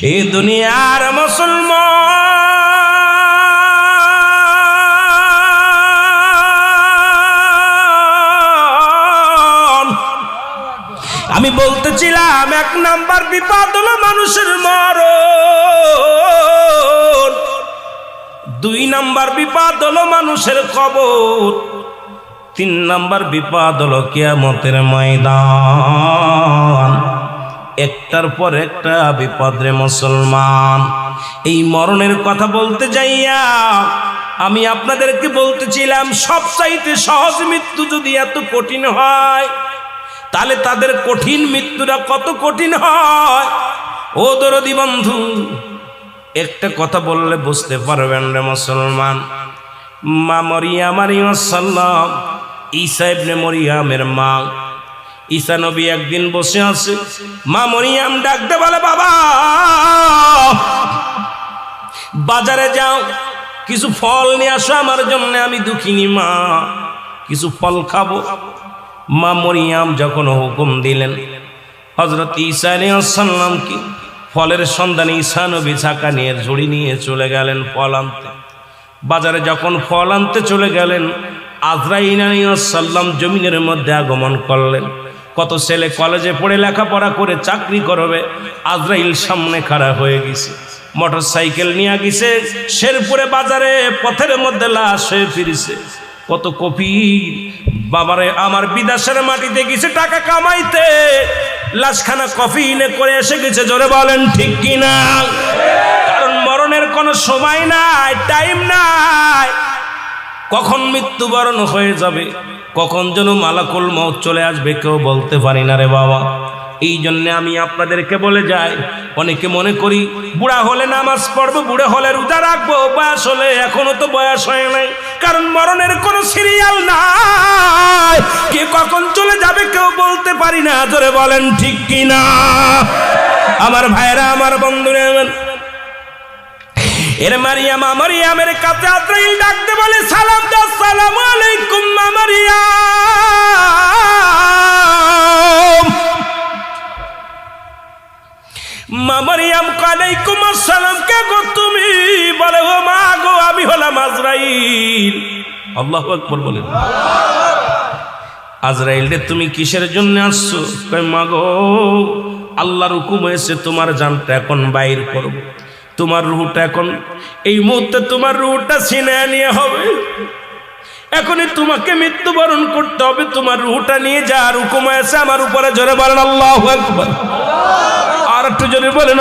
এই দুনিয়ার মুসলমান আমি বলতেছিলাম, এক নাম্বার বিপদ হলো মানুষের মরণ, দুই নাম্বার বিপদ হলো মানুষের কবর, তিন নাম্বার বিপদ হলো কিয়ামতের ময়দান। একটার পর একটা বিপদ রে মুসলমান। এই মরণের কথা বলতে যাইয়া আমি আপনাদেরকে বলতেছিলাম, সবচাইতে সহজ মৃত্যু যদি এত কঠিন হয়, তাহলে তাদের কঠিন মৃত্যুটা কত কঠিন হয়। ও দরদি বন্ধু, একটা কথা বললে বুঝতে পারবেন রে মুসলমান। মা মরিয়াম আলাইহিস সালাম, ঈসা ইবনে মরিয়ামের মা, ঈসা নবী একদিন বসে আছে, মা মরিয়াম ডাকতে বলে, বাবা বাজারে যাও, কিছু ফল নিয়ে আসো আমার জন্য, আমি দুঃখিনী মা, কিছু ফল খাবো। মা মরিয়াম যখন হুকুম দিলেন, হযরত ঈসা আলাইহিস সালাম কি ফলের সন্ধানে ঈসা নবী ছাকা নিয়ে ঝুড়ি নিয়ে চলে গেলেন ফল আনতে। বাজারে যখন ফল আনতে চলে গেলেন, আজরাইল আলাইহিস সালাম জমিনের মধ্যে আগমন করলেন। কত ছেলে কলেজে পড়ে লেখাপড়া করে চাকরি করবে, আজরাইল সামনে খাড়া হয়ে গেছে, মোটর সাইকেল নিয়ে গেছে, শেরপুরে বাজারে পথের মধ্যে লাশ হয়ে ফিরেছে। কত কপি বাবারে আমার বিদেশের মাটিতে গেছে টাকা কামাইতে, লাশখানা কফিনে করে এসে গেছে। জোরে বলেন ঠিক কিনা? কারণ মরণের কোনো সময় নাই, টাইম নাই, কখন মৃত্যুবরণ হয়ে যাবে, কখন যেন মালাকুল মউত চলে আসবে কেউ বলতে পারি না রে বাবা। এই জন্য আমি আপনাদেরকে বলে যাই, অনেকে মনে করি বুড়া হলে নামাজ পড়বো, বুড়া হলে রোজা রাখবো, বয়স হলে, এখনো তো বয়স হয় নাই। কারণ মরণের কোনো সিরিয়াল নাই, কে কখন চলে যাবে কেউ বলতে পারি না। জোরে বলেন ঠিক কিনা? আমার ভাইরা, আমার বন্ধুরা, এর মারিয়ামের কাছে আজরাইল ডাকতে বলে, সালাম দাও, আসসালামু আলাইকুম মা মারিয়াম। মা মারিয়াম ওয়ালাইকুম আসসালাম, কে গো তুমি? বলে, ও মা গো, আমি হলাম আজরাইল। আল্লাহু আকবার বলেন। আজরাইল রে, তুমি কিসের জন্য আসছো? কই মা গো, আল্লাহর হুকুম হয়েছে তোমার জানটা এখন বাইর করব, তোমার রূহটা এখন এই মুহূর্তে তোমার রূহটা ছিনিয়ে নিয়ে হবে, এখনই তোমাকে মৃত্যুবরণ করতে হবে, তোমার রূহটা নিয়ে যাওয়ার হুকুম আছে আমার উপরে। জোরে বলেন আল্লাহু আকবার। আর একটু জোরে বলেন।